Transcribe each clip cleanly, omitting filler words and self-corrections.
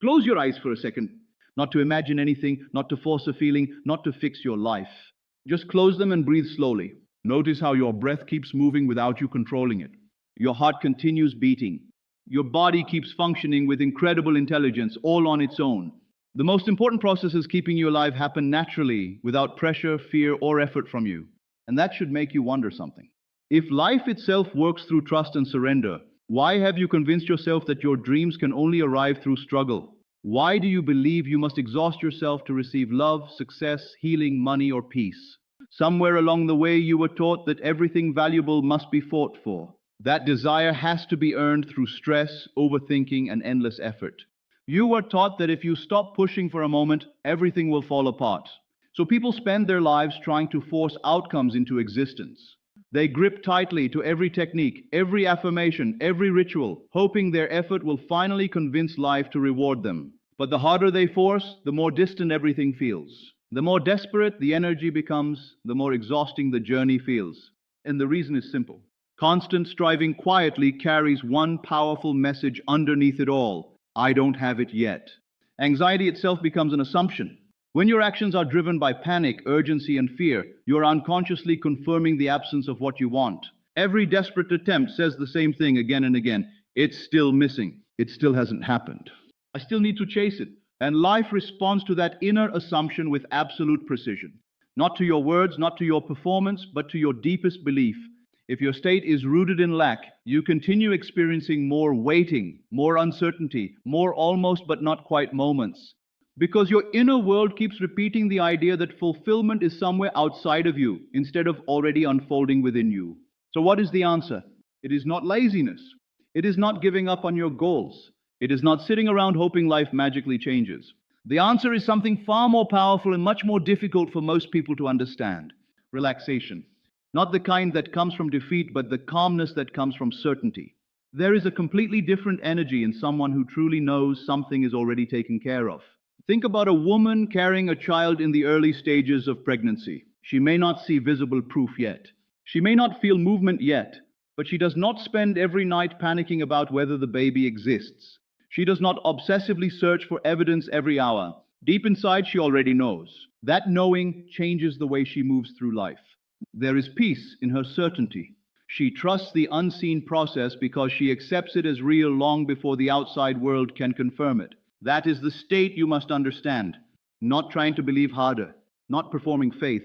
Close your eyes for a second. Not to imagine anything, not to force a feeling, not to fix your life. Just close them and breathe slowly. Notice how your breath keeps moving without you controlling it. Your heart continues beating. Your body keeps functioning with incredible intelligence, all on its own. The most important processes keeping you alive happen naturally, without pressure, fear, or effort from you. And that should make you wonder something. If life itself works through trust and surrender, why have you convinced yourself that your dreams can only arrive through struggle? Why do you believe you must exhaust yourself to receive love, success, healing, money, or peace? Somewhere along the way, you were taught that everything valuable must be fought for. That desire has to be earned through stress, overthinking, and endless effort. You were taught that if you stop pushing for a moment, everything will fall apart. So people spend their lives trying to force outcomes into existence. They grip tightly to every technique, every affirmation, every ritual, hoping their effort will finally convince life to reward them. But the harder they force, the more distant everything feels. The more desperate the energy becomes, the more exhausting the journey feels. And the reason is simple. Constant striving quietly carries one powerful message underneath it all: I don't have it yet. Anxiety itself becomes an assumption. When your actions are driven by panic, urgency, and fear, you are unconsciously confirming the absence of what you want. Every desperate attempt says the same thing again and again. It's still missing. It still hasn't happened. I still need to chase it. And life responds to that inner assumption with absolute precision. Not to your words, not to your performance, but to your deepest belief. If your state is rooted in lack, you continue experiencing more waiting, more uncertainty, more almost but not quite moments. Because your inner world keeps repeating the idea that fulfillment is somewhere outside of you, instead of already unfolding within you. So what is the answer? It is not laziness. It is not giving up on your goals. It is not sitting around hoping life magically changes. The answer is something far more powerful and much more difficult for most people to understand: relaxation. Not the kind that comes from defeat, but the calmness that comes from certainty. There is a completely different energy in someone who truly knows something is already taken care of. Think about a woman carrying a child in the early stages of pregnancy. She may not see visible proof yet. She may not feel movement yet, but she does not spend every night panicking about whether the baby exists. She does not obsessively search for evidence every hour. Deep inside, she already knows. That knowing changes the way she moves through life. There is peace in her certainty. She trusts the unseen process because she accepts it as real long before the outside world can confirm it. That is the state you must understand. Not trying to believe harder, not performing faith,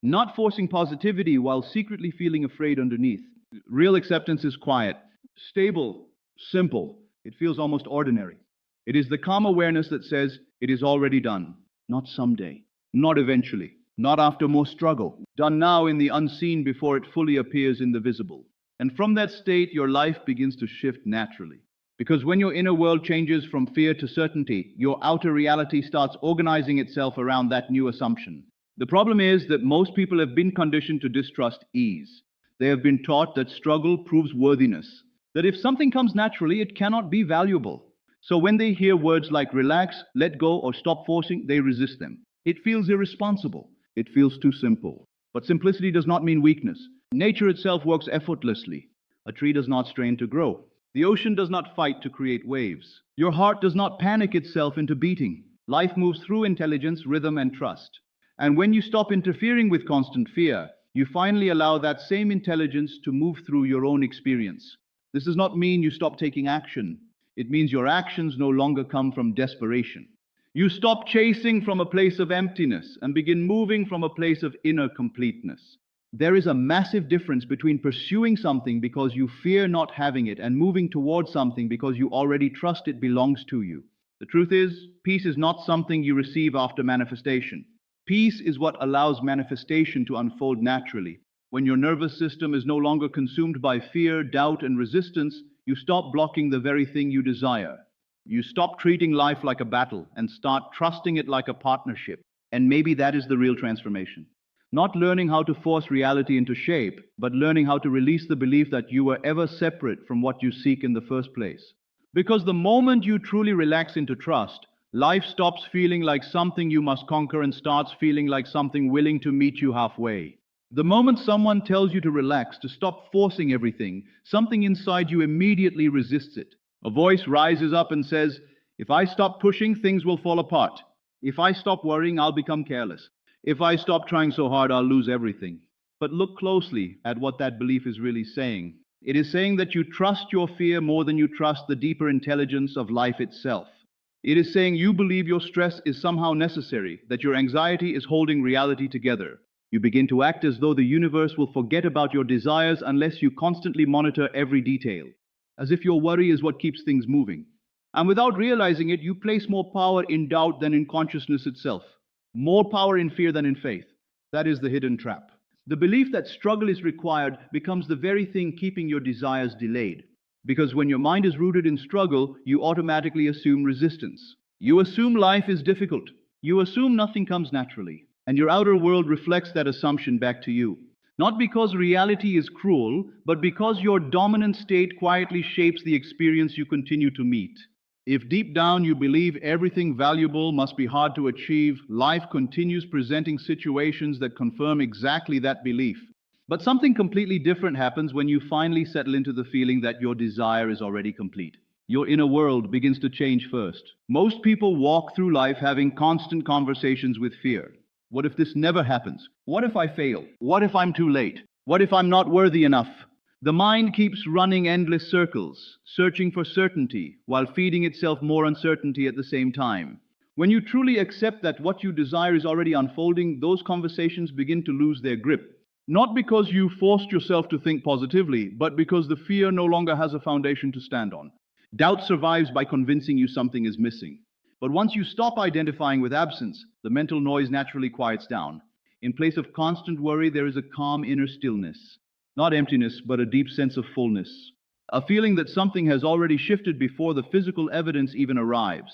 not forcing positivity while secretly feeling afraid underneath. Real acceptance is quiet, stable, simple. It feels almost ordinary. It is the calm awareness that says it is already done. Not someday, not eventually, not after more struggle. Done now in the unseen before it fully appears in the visible. And from that state, your life begins to shift naturally. Because when your inner world changes from fear to certainty, your outer reality starts organizing itself around that new assumption. The problem is that most people have been conditioned to distrust ease. They have been taught that struggle proves worthiness, that if something comes naturally, it cannot be valuable. So when they hear words like relax, let go, or stop forcing, they resist them. It feels irresponsible. It feels too simple. But simplicity does not mean weakness. Nature itself works effortlessly. A tree does not strain to grow. The ocean does not fight to create waves. Your heart does not panic itself into beating. Life moves through intelligence, rhythm, and trust. And when you stop interfering with constant fear, you finally allow that same intelligence to move through your own experience. This does not mean you stop taking action. It means your actions no longer come from desperation. You stop chasing from a place of emptiness and begin moving from a place of inner completeness. There is a massive difference between pursuing something because you fear not having it and moving towards something because you already trust it belongs to you. The truth is, peace is not something you receive after manifestation. Peace is what allows manifestation to unfold naturally. When your nervous system is no longer consumed by fear, doubt, and resistance, you stop blocking the very thing you desire. You stop treating life like a battle and start trusting it like a partnership. And maybe that is the real transformation. Not learning how to force reality into shape, but learning how to release the belief that you were ever separate from what you seek in the first place. Because the moment you truly relax into trust, life stops feeling like something you must conquer and starts feeling like something willing to meet you halfway. The moment someone tells you to relax, to stop forcing everything, something inside you immediately resists it. A voice rises up and says, If I stop pushing, things will fall apart. If I stop worrying, I'll become careless. If I stop trying so hard, I'll lose everything. But look closely at what that belief is really saying. It is saying that you trust your fear more than you trust the deeper intelligence of life itself. It is saying you believe your stress is somehow necessary, that your anxiety is holding reality together. You begin to act as though the universe will forget about your desires unless you constantly monitor every detail, as if your worry is what keeps things moving. And without realizing it, you place more power in doubt than in consciousness itself, more power in fear than in faith. That is the hidden trap. The belief that struggle is required becomes the very thing keeping your desires delayed. Because when your mind is rooted in struggle, you automatically assume resistance. You assume life is difficult. You assume nothing comes naturally. And your outer world reflects that assumption back to you. Not because reality is cruel, but because your dominant state quietly shapes the experience you continue to meet. If deep down you believe everything valuable must be hard to achieve, life continues presenting situations that confirm exactly that belief. But something completely different happens when you finally settle into the feeling that your desire is already complete. Your inner world begins to change first. Most people walk through life having constant conversations with fear. What if this never happens? What if I fail? What if I'm too late? What if I'm not worthy enough? The mind keeps running endless circles, searching for certainty, while feeding itself more uncertainty at the same time. When you truly accept that what you desire is already unfolding, those conversations begin to lose their grip. Not because you forced yourself to think positively, but because the fear no longer has a foundation to stand on. Doubt survives by convincing you something is missing. But once you stop identifying with absence, the mental noise naturally quiets down. In place of constant worry, there is a calm inner stillness. Not emptiness, but a deep sense of fullness. A feeling that something has already shifted before the physical evidence even arrives.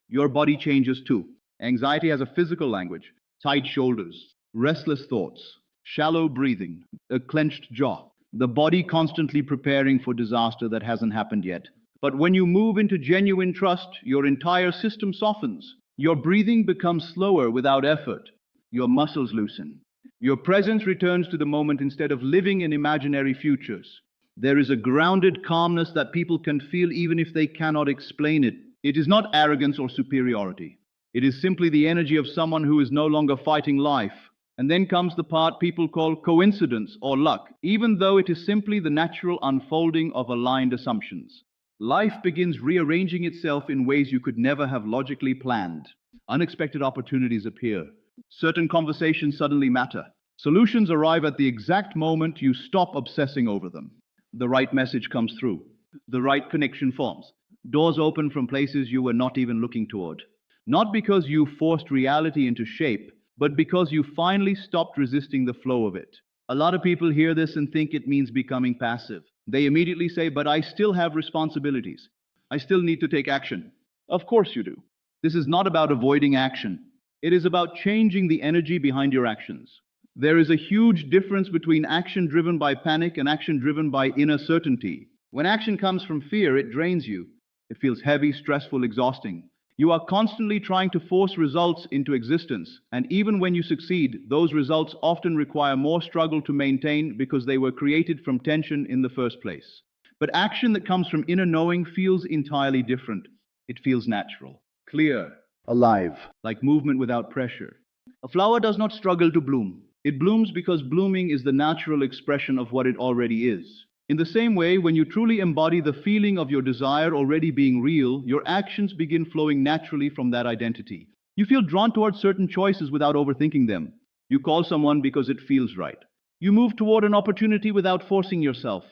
Your body changes too. Anxiety has a physical language. Tight shoulders, restless thoughts, shallow breathing, a clenched jaw. The body constantly preparing for disaster that hasn't happened yet. But when you move into genuine trust, your entire system softens. Your breathing becomes slower without effort. Your muscles loosen. Your presence returns to the moment instead of living in imaginary futures. There is a grounded calmness that people can feel even if they cannot explain it. It is not arrogance or superiority. It is simply the energy of someone who is no longer fighting life. And then comes the part people call coincidence or luck, even though it is simply the natural unfolding of aligned assumptions. Life begins rearranging itself in ways you could never have logically planned. Unexpected opportunities appear. Certain conversations suddenly matter. Solutions arrive at the exact moment you stop obsessing over them. The right message comes through. The right connection forms. Doors open from places you were not even looking toward. Not because you forced reality into shape, but because you finally stopped resisting the flow of it. A lot of people hear this and think it means becoming passive. They immediately say, but I still have responsibilities. I still need to take action. Of course you do. This is not about avoiding action. It is about changing the energy behind your actions. There is a huge difference between action driven by panic and action driven by inner certainty. When action comes from fear, it drains you. It feels heavy, stressful, exhausting. You are constantly trying to force results into existence, and even when you succeed, those results often require more struggle to maintain because they were created from tension in the first place. But action that comes from inner knowing feels entirely different. It feels natural, clear, alive, like movement without pressure. A flower does not struggle to bloom. It blooms because blooming is the natural expression of what it already is. In the same way, when you truly embody the feeling of your desire already being real, your actions begin flowing naturally from that identity. You feel drawn towards certain choices without overthinking them. You call someone because it feels right. You move toward an opportunity without forcing yourself.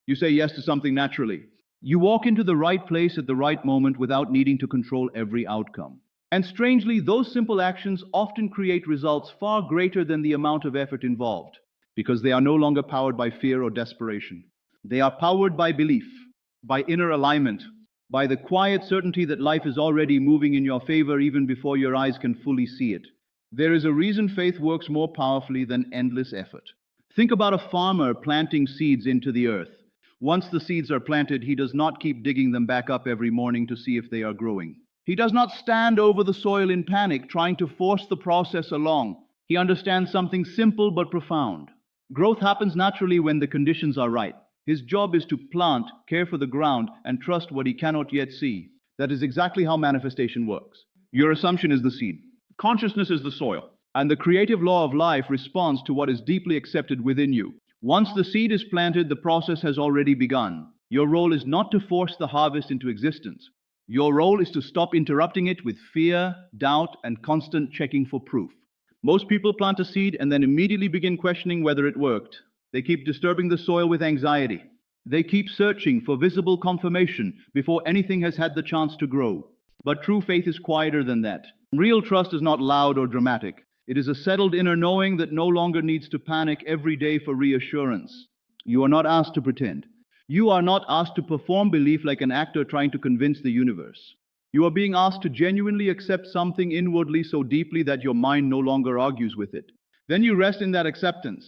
You say yes to something naturally. You walk into the right place at the right moment without needing to control every outcome. And strangely, those simple actions often create results far greater than the amount of effort involved, because they are no longer powered by fear or desperation. They are powered by belief, by inner alignment, by the quiet certainty that life is already moving in your favor even before your eyes can fully see it. There is a reason faith works more powerfully than endless effort. Think about a farmer planting seeds into the earth. Once the seeds are planted, he does not keep digging them back up every morning to see if they are growing. He does not stand over the soil in panic, trying to force the process along. He understands something simple but profound. Growth happens naturally when the conditions are right. His job is to plant, care for the ground, and trust what he cannot yet see. That is exactly how manifestation works. Your assumption is the seed. Consciousness is the soil. And the creative law of life responds to what is deeply accepted within you. Once the seed is planted, the process has already begun. Your role is not to force the harvest into existence. Your role is to stop interrupting it with fear, doubt, and constant checking for proof. Most people plant a seed and then immediately begin questioning whether it worked. They keep disturbing the soil with anxiety. They keep searching for visible confirmation before anything has had the chance to grow. But true faith is quieter than that. Real trust is not loud or dramatic. It is a settled inner knowing that no longer needs to panic every day for reassurance. You are not asked to pretend. You are not asked to perform belief like an actor trying to convince the universe. You are being asked to genuinely accept something inwardly so deeply that your mind no longer argues with it. Then you rest in that acceptance.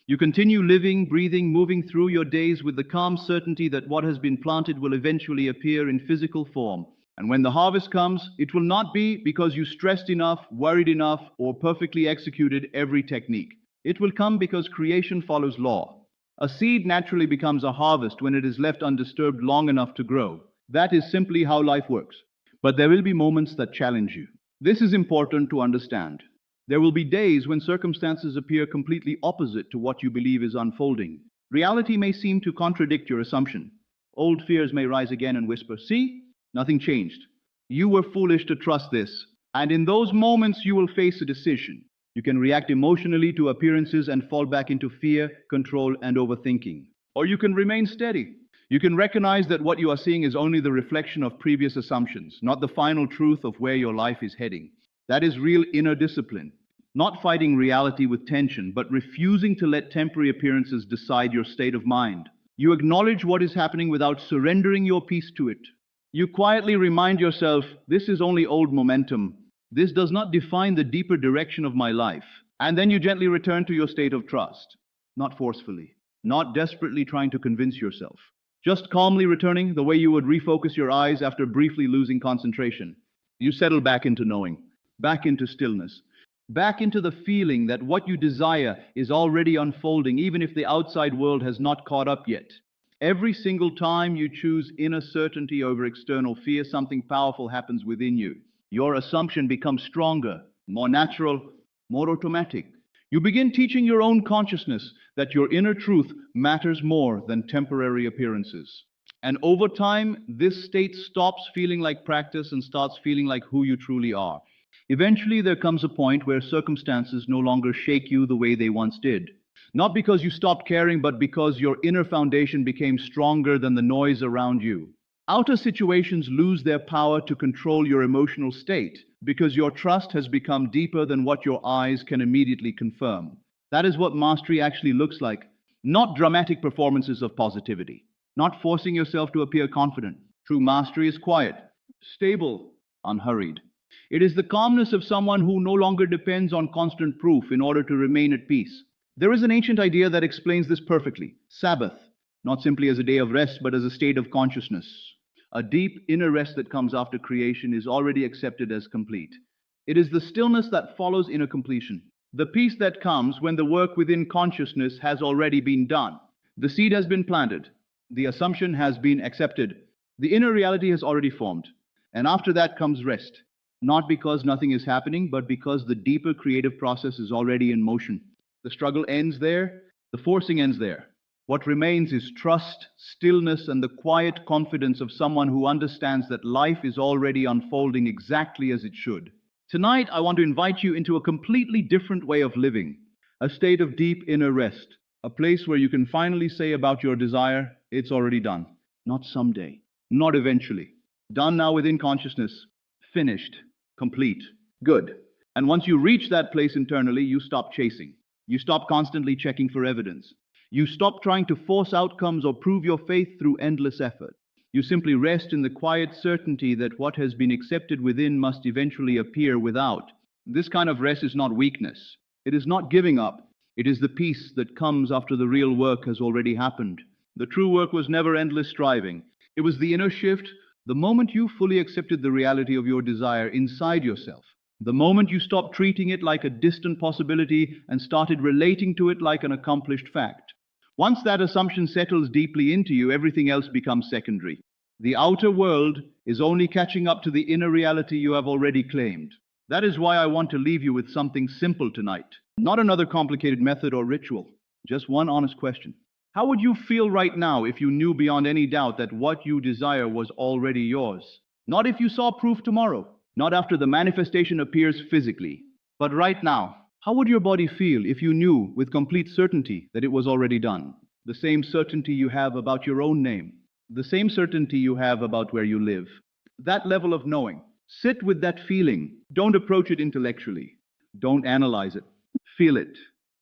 You continue living, breathing, moving through your days with the calm certainty that what has been planted will eventually appear in physical form. And when the harvest comes, it will not be because you stressed enough, worried enough, or perfectly executed every technique. It will come because creation follows law. A seed naturally becomes a harvest when it is left undisturbed long enough to grow. That is simply how life works. But there will be moments that challenge you. This is important to understand. There will be days when circumstances appear completely opposite to what you believe is unfolding. Reality may seem to contradict your assumption. Old fears may rise again and whisper, "See? Nothing changed. You were foolish to trust this." And in those moments, you will face a decision. You can react emotionally to appearances and fall back into fear, control, and overthinking. Or you can remain steady. You can recognize that what you are seeing is only the reflection of previous assumptions, not the final truth of where your life is heading. That is real inner discipline. Not fighting reality with tension, but refusing to let temporary appearances decide your state of mind. You acknowledge what is happening without surrendering your peace to it. You quietly remind yourself, this is only old momentum. This does not define the deeper direction of my life. And then you gently return to your state of trust. Not forcefully, not desperately trying to convince yourself. Just calmly returning the way you would refocus your eyes after briefly losing concentration. You settle back into knowing, back into stillness, back into the feeling that what you desire is already unfolding, even if the outside world has not caught up yet. Every single time you choose inner certainty over external fear, something powerful happens within you. Your assumption becomes stronger, more natural, more automatic. You begin teaching your own consciousness that your inner truth matters more than temporary appearances. And over time, this state stops feeling like practice and starts feeling like who you truly are. Eventually, there comes a point where circumstances no longer shake you the way they once did. Not because you stopped caring, but because your inner foundation became stronger than the noise around you. Outer situations lose their power to control your emotional state because your trust has become deeper than what your eyes can immediately confirm. That is what mastery actually looks like. Not dramatic performances of positivity, not forcing yourself to appear confident. True mastery is quiet, stable, unhurried. It is the calmness of someone who no longer depends on constant proof in order to remain at peace. There is an ancient idea that explains this perfectly. Sabbath, not simply as a day of rest, but as a state of consciousness. A deep inner rest that comes after creation is already accepted as complete. It is the stillness that follows inner completion. The peace that comes when the work within consciousness has already been done. The seed has been planted. The assumption has been accepted. The inner reality has already formed. And after that comes rest. Not because nothing is happening, but because the deeper creative process is already in motion. The struggle ends there, the forcing ends there. What remains is trust, stillness, and the quiet confidence of someone who understands that life is already unfolding exactly as it should. Tonight, I want to invite you into a completely different way of living, a state of deep inner rest, a place where you can finally say about your desire, it's already done. Not someday, not eventually. Done now within consciousness, finished, complete, good. And once you reach that place internally, you stop chasing. You stop constantly checking for evidence. You stop trying to force outcomes or prove your faith through endless effort. You simply rest in the quiet certainty that what has been accepted within must eventually appear without. This kind of rest is not weakness. It is not giving up. It is the peace that comes after the real work has already happened. The true work was never endless striving. It was the inner shift, the moment you fully accepted the reality of your desire inside yourself. The moment you stopped treating it like a distant possibility and started relating to it like an accomplished fact. Once that assumption settles deeply into you, everything else becomes secondary. The outer world is only catching up to the inner reality you have already claimed. That is why I want to leave you with something simple tonight. Not another complicated method or ritual, just one honest question. How would you feel right now if you knew beyond any doubt that what you desire was already yours? Not if you saw proof tomorrow, not after the manifestation appears physically, but right now. How would your body feel if you knew with complete certainty that it was already done? The same certainty you have about your own name, the same certainty you have about where you live. That level of knowing. Sit with that feeling. Don't approach it intellectually. Don't analyze it. Feel it.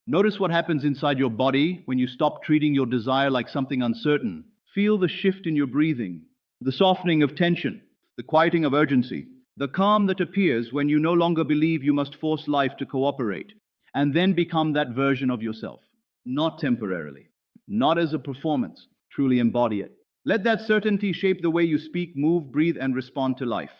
Notice what happens inside your body when you stop treating your desire like something uncertain. Feel the shift in your breathing, the softening of tension, the quieting of urgency, the calm that appears when you no longer believe you must force life to cooperate, and then become that version of yourself. Not temporarily, not as a performance. Truly embody it. Let that certainty shape the way you speak, move, breathe, and respond to life.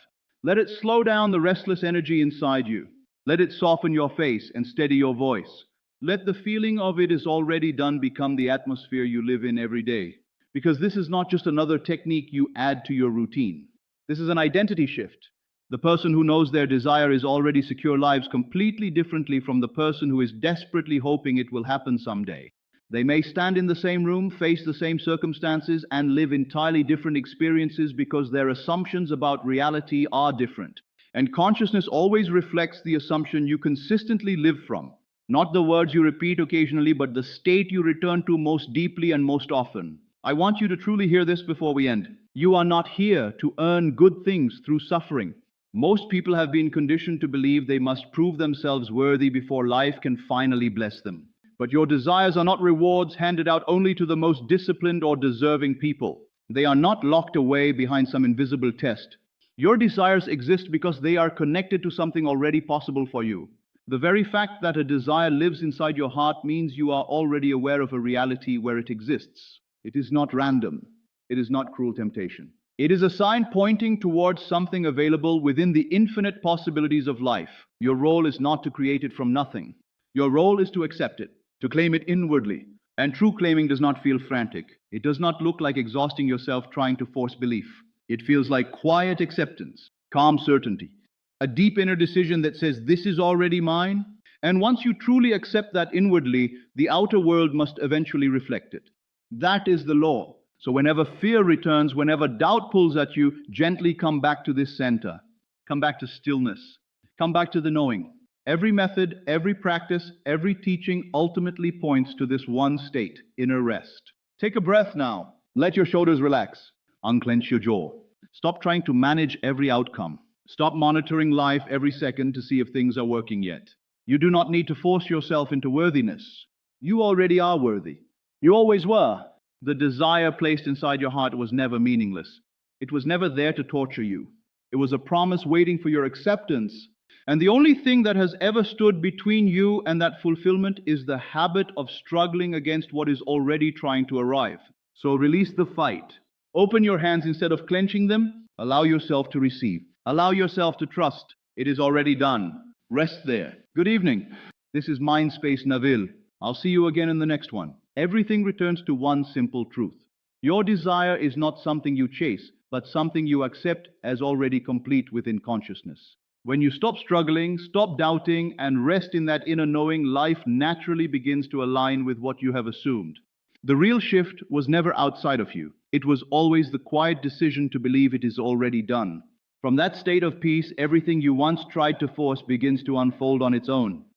Let it slow down the restless energy inside you. Let it soften your face and steady your voice. Let the feeling of it is already done become the atmosphere you live in every day. Because this is not just another technique you add to your routine. This is an identity shift. The person who knows their desire is already secure lives completely differently from the person who is desperately hoping it will happen someday. They may stand in the same room, face the same circumstances, and live entirely different experiences because their assumptions about reality are different. And consciousness always reflects the assumption you consistently live from. Not the words you repeat occasionally, but the state you return to most deeply and most often. I want you to truly hear this before we end. You are not here to earn good things through suffering. Most people have been conditioned to believe they must prove themselves worthy before life can finally bless them. But your desires are not rewards handed out only to the most disciplined or deserving people. They are not locked away behind some invisible test. Your desires exist because they are connected to something already possible for you. The very fact that a desire lives inside your heart means you are already aware of a reality where it exists. It is not random. It is not cruel temptation. It is a sign pointing towards something available within the infinite possibilities of life. Your role is not to create it from nothing. Your role is to accept it, to claim it inwardly. And true claiming does not feel frantic. It does not look like exhausting yourself trying to force belief. It feels like quiet acceptance, calm certainty, a deep inner decision that says, this is already mine. And once you truly accept that inwardly, the outer world must eventually reflect it. That is the law. So whenever fear returns, whenever doubt pulls at you, gently come back to this center. Come back to stillness. Come back to the knowing. Every method, every practice, every teaching ultimately points to this one state, inner rest. Take a breath now. Let your shoulders relax. Unclench your jaw. Stop trying to manage every outcome. Stop monitoring life every second to see if things are working yet. You do not need to force yourself into worthiness. You already are worthy. You always were. The desire placed inside your heart was never meaningless. It was never there to torture you. It was a promise waiting for your acceptance. And the only thing that has ever stood between you and that fulfillment is the habit of struggling against what is already trying to arrive. So release the fight. Open your hands instead of clenching them. Allow yourself to receive. Allow yourself to trust. It is already done. Rest there. Good evening. This is Mindspace Neville. I'll see you again in the next one. Everything returns to one simple truth. Your desire is not something you chase, but something you accept as already complete within consciousness. When you stop struggling, stop doubting, and rest in that inner knowing, life naturally begins to align with what you have assumed. The real shift was never outside of you. It was always the quiet decision to believe it is already done. From that state of peace, everything you once tried to force begins to unfold on its own.